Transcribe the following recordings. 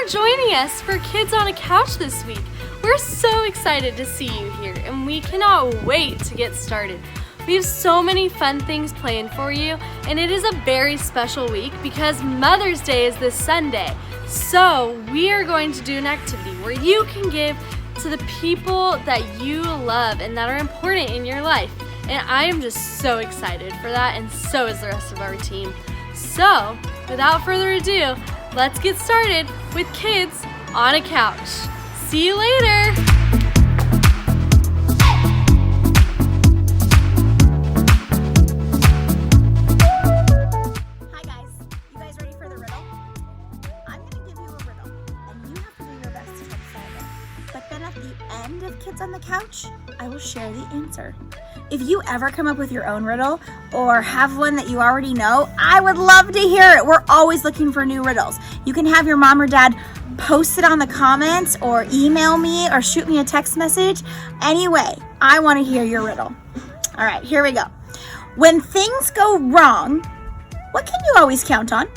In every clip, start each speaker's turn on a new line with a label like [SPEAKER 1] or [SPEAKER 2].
[SPEAKER 1] for joining us for Kids on a Couch this week. We're so excited to see you here, and we cannot wait to get started. We have so many fun things planned for you, and it is a very special week because Mother's Day is this Sunday. So we are going to do an activity where you can give to the people that you love and that are important in your life. And I am just so excited for that, and so is the rest of our team. So, without further ado, let's get started with Kids on a Couch. See you later!
[SPEAKER 2] Hi guys, you guys ready for the riddle? I'm going to give you a riddle, and you have to do your best to try to solve it. But then at the end of Kids on the Couch, I will share the answer. If you ever come up with your own riddle or have one that you already know, I would love to hear it. We're always looking for new riddles. You can have your mom or dad post it on the comments or email me or shoot me a text message. Anyway, I want to hear your riddle. All right, here we go. When things go wrong, what can you always count on?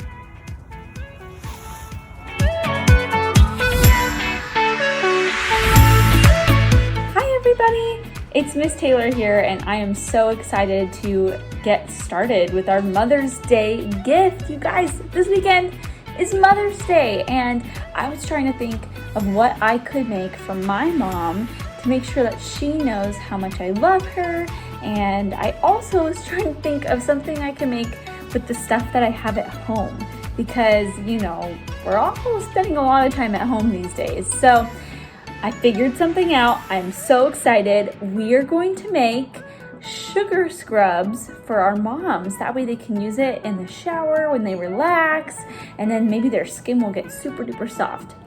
[SPEAKER 3] Hi everybody! It's Miss Taylor here, and I am so excited to get started with our Mother's Day gift. You guys, this weekend is Mother's Day, and I was trying to think of what I could make for my mom to make sure that she knows how much I love her, and I also was trying to think of something I can make with the stuff that I have at home, because, you know, we're all spending a lot of time at home these days. So I figured something out. I'm so excited. We are going to make sugar scrubs for our moms. That way they can use it in the shower when they relax, and then maybe their skin will get super duper soft.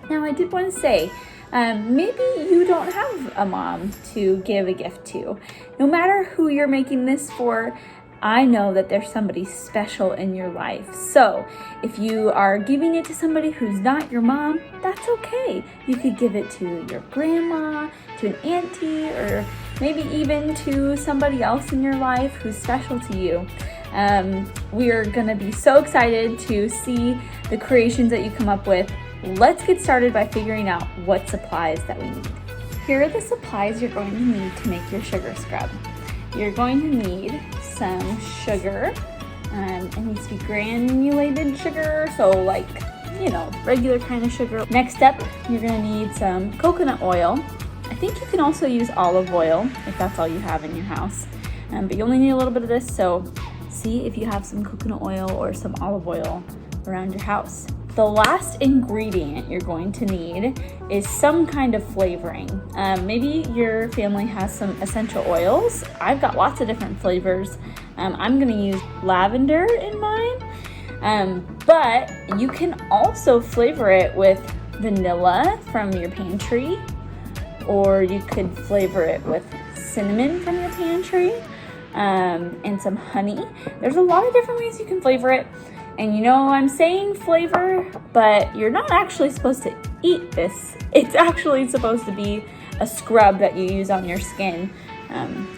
[SPEAKER 3] Now, I did want to say, maybe you don't have a mom to give a gift to. No matter who you're making this for, I know that there's somebody special in your life. So if you are giving it to somebody who's not your mom, that's okay. You could give it to your grandma, to an auntie, or maybe even to somebody else in your life who's special to you. We are gonna be so excited to see the creations that you come up with. Let's get started by figuring out what supplies that we need. Here are the supplies you're going to need to make your sugar scrub. You're going to need some sugar. It needs to be granulated sugar, so like, you know, regular kind of sugar. Next up, you're gonna need some coconut oil. I think you can also use olive oil if that's all you have in your house. But you only need a little bit of this, so see if you have some coconut oil or some olive oil around your house. The last ingredient you're going to need is some kind of flavoring. Maybe your family has some essential oils. I've got lots of different flavors. I'm gonna use lavender in mine, but you can also flavor it with vanilla from your pantry, or you could flavor it with cinnamon from your pantry, and some honey. There's a lot of different ways you can flavor it. And you know, I'm saying flavor, but you're not actually supposed to eat this. It's actually supposed to be a scrub that you use on your skin.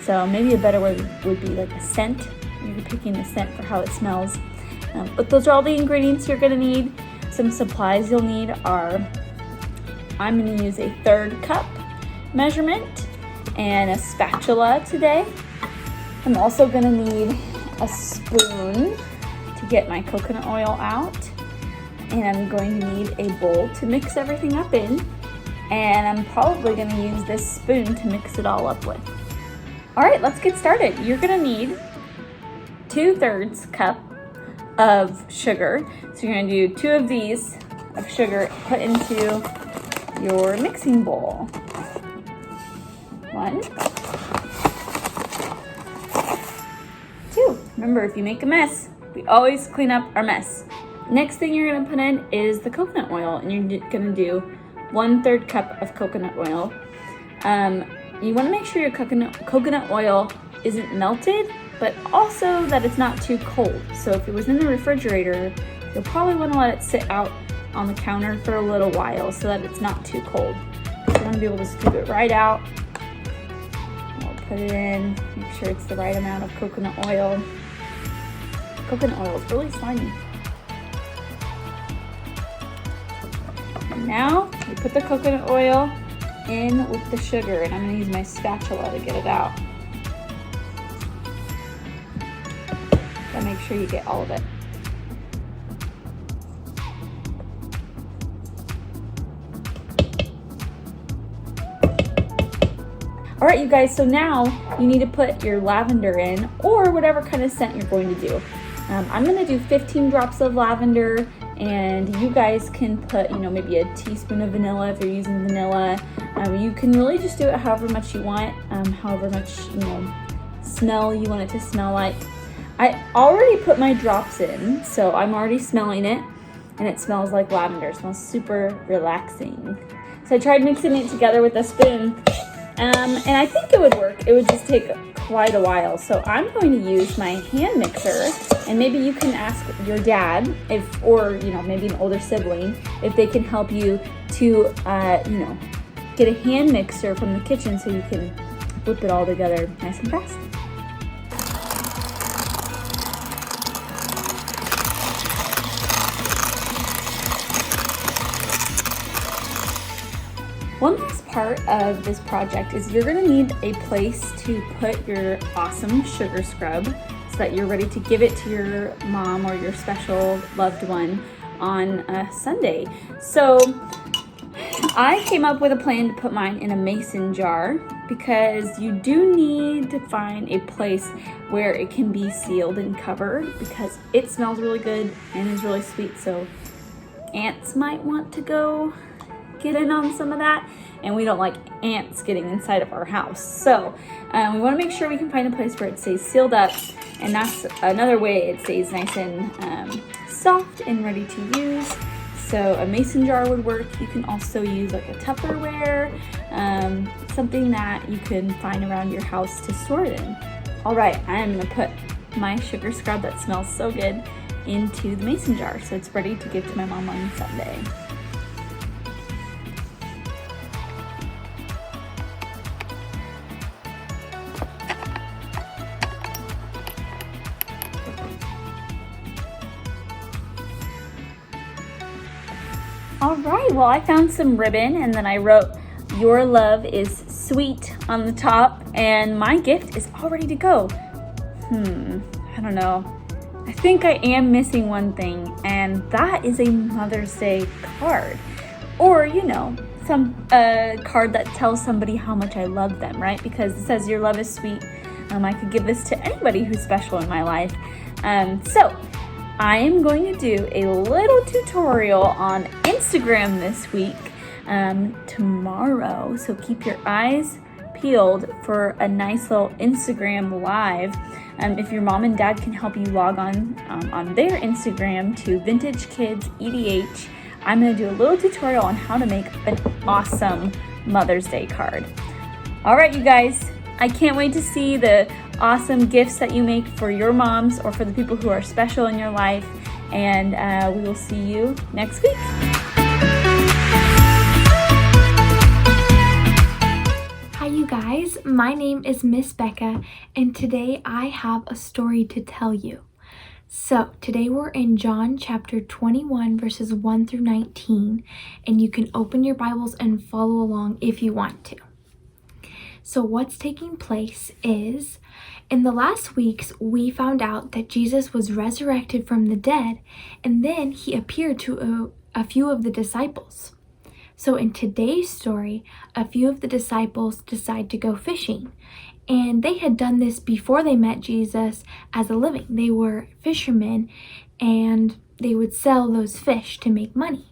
[SPEAKER 3] So maybe a better word would be like a scent. You're picking the scent for how it smells. But those are all the ingredients you're gonna need. Some supplies you'll need are, I'm gonna use a 1/3 cup measurement and a spatula today. I'm also gonna need a spoon to get my coconut oil out, and I'm going to need a bowl to mix everything up in, and I'm probably going to use this spoon to mix it all up with. All right, let's get started. You're going to need 2/3 cup of sugar. So you're going to do 2 of these of sugar put into your mixing bowl. 1, 2. Remember, if you make a mess, we always clean up our mess. Next thing you're gonna put in is the coconut oil, and you're gonna do 1/3 cup of coconut oil. You wanna make sure your coconut oil isn't melted, but also that it's not too cold. So if it was in the refrigerator, you'll probably wanna let it sit out on the counter for a little while so that it's not too cold. So you wanna be able to scoop it right out. I'll put it in, make sure it's the right amount of coconut oil. Coconut oil is really slimy. And now we put the coconut oil in with the sugar, and I'm gonna use my spatula to get it out. Gotta make sure you get all of it. All right, you guys, so now you need to put your lavender in, or whatever kind of scent you're going to do. I'm gonna do 15 drops of lavender, and you guys can put, maybe a teaspoon of vanilla if you're using vanilla. You can really just do it however much you want, however much, smell you want it to smell like. I already put my drops in, so I'm already smelling it, and it smells like lavender. It smells super relaxing. So I tried mixing it together with a spoon, and I think it would work. It would just take quite a while. So I'm going to use my hand mixer, and maybe you can ask your dad or maybe an older sibling if they can help you to, get a hand mixer from the kitchen so you can whip it all together nice and fast. One last part of this project is you're gonna need a place to put your awesome sugar scrub so that you're ready to give it to your mom or your special loved one on a Sunday. So I came up with a plan to put mine in a mason jar because you do need to find a place where it can be sealed and covered because it smells really good and is really sweet. So ants might want to go get in on some of that, and we don't like ants getting inside of our house. So we want to make sure we can find a place where it stays sealed up, and that's another way it stays nice and soft and ready to use. So a mason jar would work. You can also use like a Tupperware, something that you can find around your house to store it in. All right, I am gonna put my sugar scrub that smells so good into the mason jar so it's ready to give to my mom on Sunday. All right, well, I found some ribbon and then I wrote, "Your love is sweet" on the top, and my gift is all ready to go. I don't know. I think I am missing one thing, and that is a Mother's Day card. Or, some card that tells somebody how much I love them, right? Because it says your love is sweet. I could give this to anybody who's special in my life. So I am going to do a little tutorial on Instagram this week, tomorrow. So keep your eyes peeled for a nice little Instagram live. If your mom and dad can help you log on their Instagram to Vintage Kids EDH, I'm going to do a little tutorial on how to make an awesome Mother's Day card. All right, you guys, I can't wait to see the awesome gifts that you make for your moms or for the people who are special in your life, and we will see you next week.
[SPEAKER 1] Hi you guys, my name is Miss Becca, and today I have a story to tell you. So today we're in John chapter 21 verses 1 through 19, and you can open your Bibles and follow along if you want to. So what's taking place is, in the last weeks, we found out that Jesus was resurrected from the dead, and then he appeared to a few of the disciples. So in today's story, a few of the disciples decide to go fishing, and they had done this before they met Jesus as a living. They were fishermen, and they would sell those fish to make money.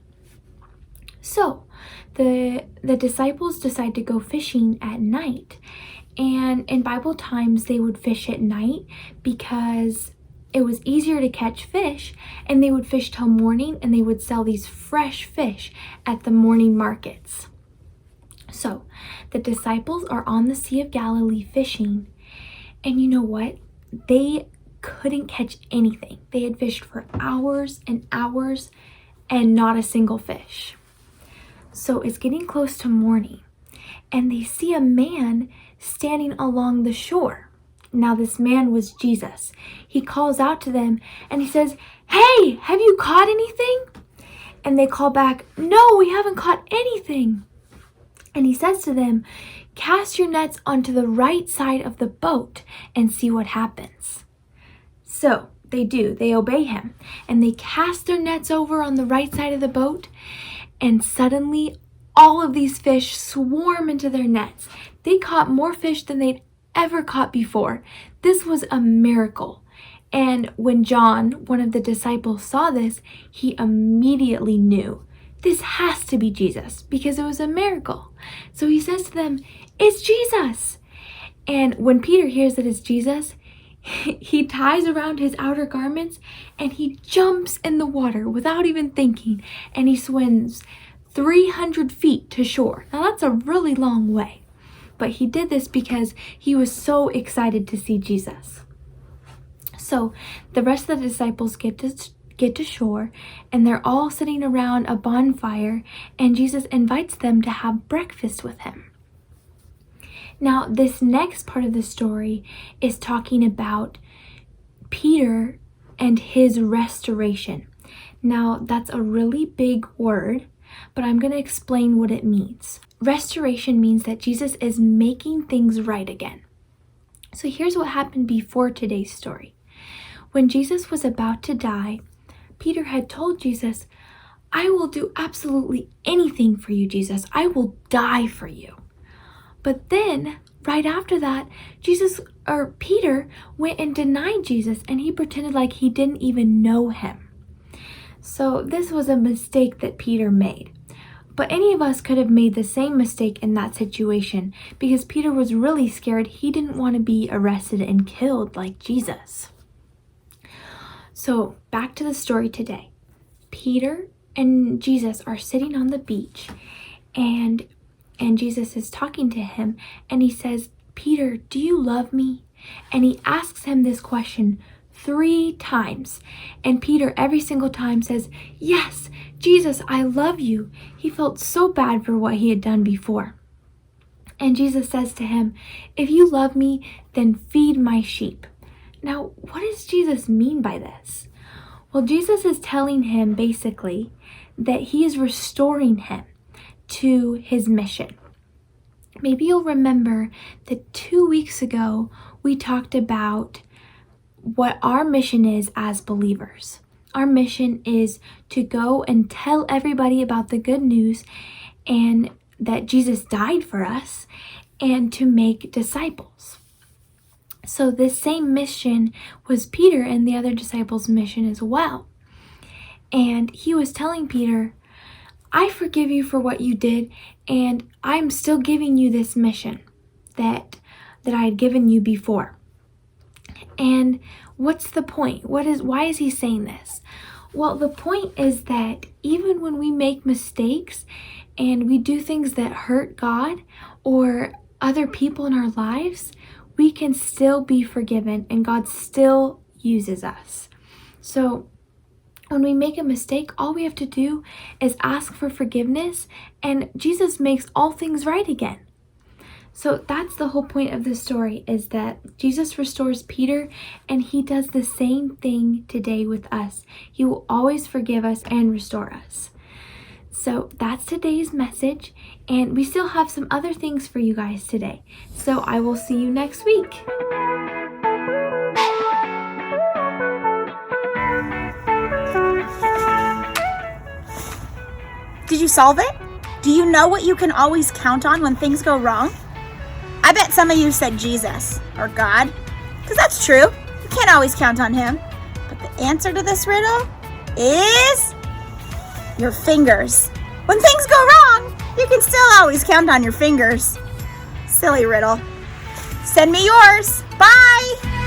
[SPEAKER 1] So the disciples decide to go fishing at night, and in Bible times they would fish at night because it was easier to catch fish, and they would fish till morning, and they would sell these fresh fish at the morning markets. So the disciples are on the Sea of Galilee fishing, and you know what? They couldn't catch anything. They had fished for hours and hours and not a single fish. So it's getting close to morning, and they see a man standing along the shore. Now this man was Jesus. He calls out to them and he says, "Hey, have you caught anything?"
[SPEAKER 3] And they call back, "No, we haven't caught anything." And he says to them, "Cast your nets onto the right side of the boat and see what happens." So they do. They obey him. And they cast their nets over on the right side of the boat. And suddenly, all of these fish swarm into their nets. They caught more fish than they'd ever caught before. This was a miracle. And when John, one of the disciples, saw this, he immediately knew this has to be Jesus because it was a miracle. So he says to them, "It's Jesus." And when Peter hears that it's Jesus, he ties around his outer garments and he jumps in the water without even thinking, and he swims 300 feet to shore. Now that's a really long way, but he did this because he was so excited to see Jesus. So the rest of the disciples get to shore, and they're all sitting around a bonfire, and Jesus invites them to have breakfast with him. Now, this next part of the story is talking about Peter and his restoration. Now, that's a really big word, but I'm going to explain what it means. Restoration means that Jesus is making things right again. So here's what happened before today's story. When Jesus was about to die, Peter had told Jesus, "I will do absolutely anything for you, Jesus. I will die for you." But then, right after that, Peter went and denied Jesus, and he pretended like he didn't even know him. So this was a mistake that Peter made. But any of us could have made the same mistake in that situation because Peter was really scared. He didn't want to be arrested and killed like Jesus. So back to the story today. Peter and Jesus are sitting on the beach, and Jesus is talking to him, and he says, "Peter, do you love me?" And he asks him this question 3 times. And Peter every single time says, "Yes, Jesus, I love you." He felt so bad for what he had done before. And Jesus says to him, "If you love me, then feed my sheep." Now, what does Jesus mean by this? Well, Jesus is telling him basically that he is restoring him to his mission. Maybe you'll remember that 2 weeks ago, we talked about what our mission is as believers. Our mission is to go and tell everybody about the good news and that Jesus died for us and to make disciples. So this same mission was Peter and the other disciples' mission as well. And he was telling Peter, "I forgive you for what you did, and I'm still giving you this mission that I had given you before." And what's the point? Why is he saying this? Well, the point is that even when we make mistakes and we do things that hurt God or other people in our lives, we can still be forgiven and God still uses us. So when we make a mistake, all we have to do is ask for forgiveness, and Jesus makes all things right again. So that's the whole point of this story, is that Jesus restores Peter, and he does the same thing today with us. He will always forgive us and restore us. So that's today's message, and we still have some other things for you guys today. So I will see you next week.
[SPEAKER 2] Did you solve it? Do you know what you can always count on when things go wrong? I bet some of you said Jesus or God, because that's true. You can't always count on him. But the answer to this riddle is your fingers. When things go wrong, you can still always count on your fingers. Silly riddle. Send me yours. Bye!